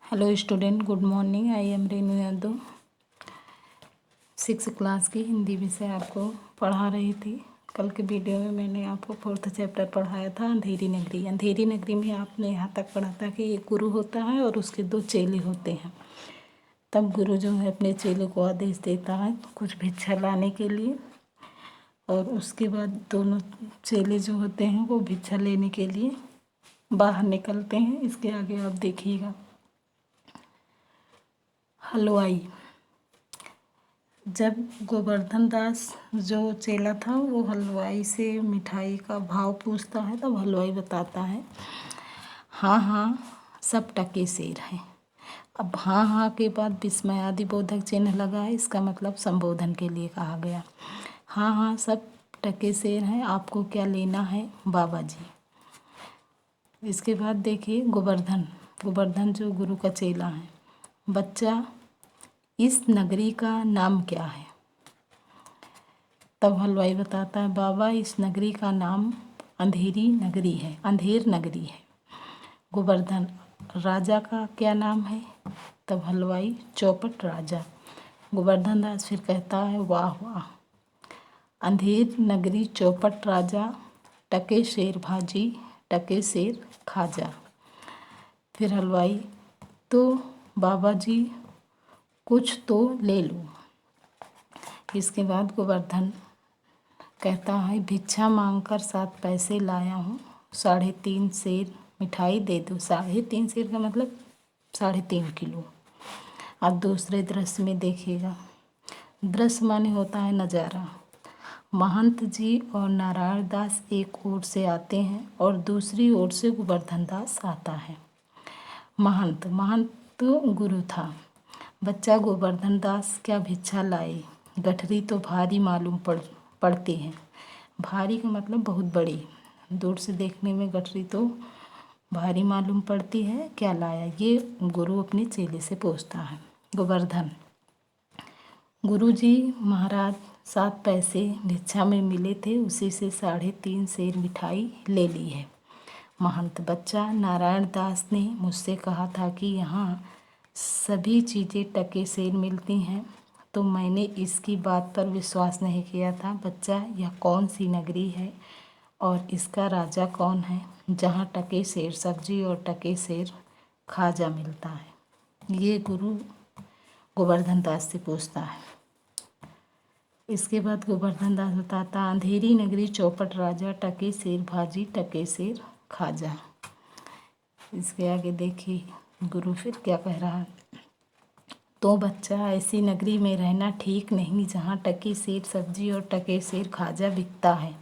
Hello student, good morning. I am Renu Yadav. 6th class की हिंदी विषय आपको पढ़ा रही थी। कल के वीडियो में मैंने आपको 4th चैप्टर पढ़ाया था, अंधेरी नगरी। अंधेरी नगरी में आपने यहाँ तक पढ़ा था कि एक गुरु होता है और उसके 2 चेले होते हैं। तब गुरु जो है अपने चेले को आदेश देता है कुछ भिक्षा लाने के लिए, और उसके बाद दोनों चेले जो होते हैं वो भिक्षा लेने के लिए बाहर निकलते हैं। इसके आगे आप देखिएगा। हलवाई। जब गोवर्धन दास जो चेला था वो हलवाई से मिठाई का भाव पूछता है, तब हलवाई बताता है हाँ हाँ सब टके सेर हैं। अब हाँ हाँ के बाद विस्मयादि बोधक चिन्ह लगा है, इसका मतलब संबोधन के लिए कहा गया। हाँ हाँ सब टके सेर हैं, आपको क्या लेना है बाबा जी। इसके बाद देखिए गोवर्धन। गोवर्धन जो गुरु का चेला है। बच्चा, इस नगरी का नाम क्या है। तब हलवाई बताता है बाबा इस नगरी का नाम अंधेरी नगरी है, अंधेर नगरी है। गोवर्धन, राजा का क्या नाम है। तब हलवाई चौपट राजा। गोवर्धन दास फिर कहता है वाह वाह, अंधेर नगरी चौपट राजा, टके शेर भाजी, टके शेर खाजा। फिर हलवाई, तो बाबा जी कुछ तो ले लो। इसके बाद गोवर्धन कहता है भिक्षा मांगकर 7 पैसे लाया हूँ, 3.5 सेर मिठाई दे दो। 3.5 सेर का मतलब 3.5 किलो। अब दूसरे दृश्य में देखिएगा। दृश्य माने होता है नज़ारा। महंत जी और नारायण दास एक ओर से आते हैं और दूसरी ओर से गोवर्धन दास आता है। महंत तो गुरु था। बच्चा गोवर्धन दास क्या भिक्षा लाए। गठरी तो भारी मालूम पड़ती है। भारी का मतलब बहुत बड़ी। दूर से देखने में गठरी तो भारी मालूम पड़ती है, क्या लाया। ये गुरु अपने चेले से पूछता है। गोवर्धन, गुरुजी महाराज 7 पैसे भिक्षा में मिले थे, उसी से 3.5 सेर मिठाई ले ली है। महंत, बच्चा नारायण दास ने मुझसे कहा था कि यहाँ सभी चीज़ें टके सेर मिलती हैं, तो मैंने इसकी बात पर विश्वास नहीं किया था। बच्चा, यह कौन सी नगरी है और इसका राजा कौन है जहाँ टके सेर सब्जी और टके सेर खाजा मिलता है। ये गुरु गोवर्धन दास से पूछता है। इसके बाद गोवर्धन दास बताता अंधेरी नगरी चौपट राजा, टके सेर भाजी, टके सेर खाजा। इसके आगे देखिए गुरु फिर क्या कह रहा है। तो बच्चा, ऐसी नगरी में रहना ठीक नहीं जहाँ टके सेर सब्जी और टके सेर खाजा बिकता है।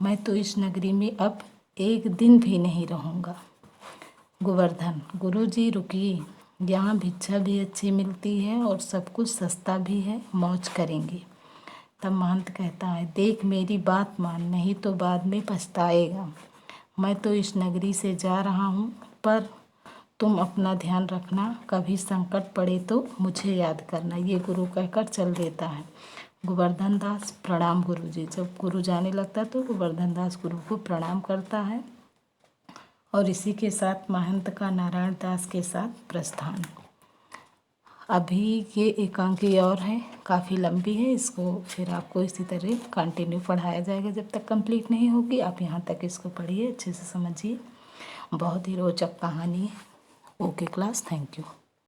मैं तो इस नगरी में अब एक दिन भी नहीं रहूँगा। गोवर्धन, गुरुजी रुकिए, यहाँ भिक्षा भी अच्छी मिलती है और सब कुछ सस्ता भी है, मौज करेंगे। तब महंत कहता है देख मेरी बात मान, नहीं तो बाद में पछताएगा। मैं तो इस नगरी से जा रहा हूँ, पर तुम अपना ध्यान रखना, कभी संकट पड़े तो मुझे याद करना। ये गुरु कहकर चल देता है। गोवर्धन दास, प्रणाम गुरुजी। जब गुरु जाने लगता है तो गोवर्धन दास गुरु को प्रणाम करता है, और इसी के साथ महंत का नारायण दास के साथ प्रस्थान। अभी ये एकांकी और है, काफ़ी लंबी है, इसको फिर आपको इसी तरह कंटिन्यू पढ़ाया जाएगा जब तक कंप्लीट नहीं होगी। आप यहाँ तक इसको पढ़िए, अच्छे से समझिए। बहुत ही रोचक कहानी है। Okay class, thank you.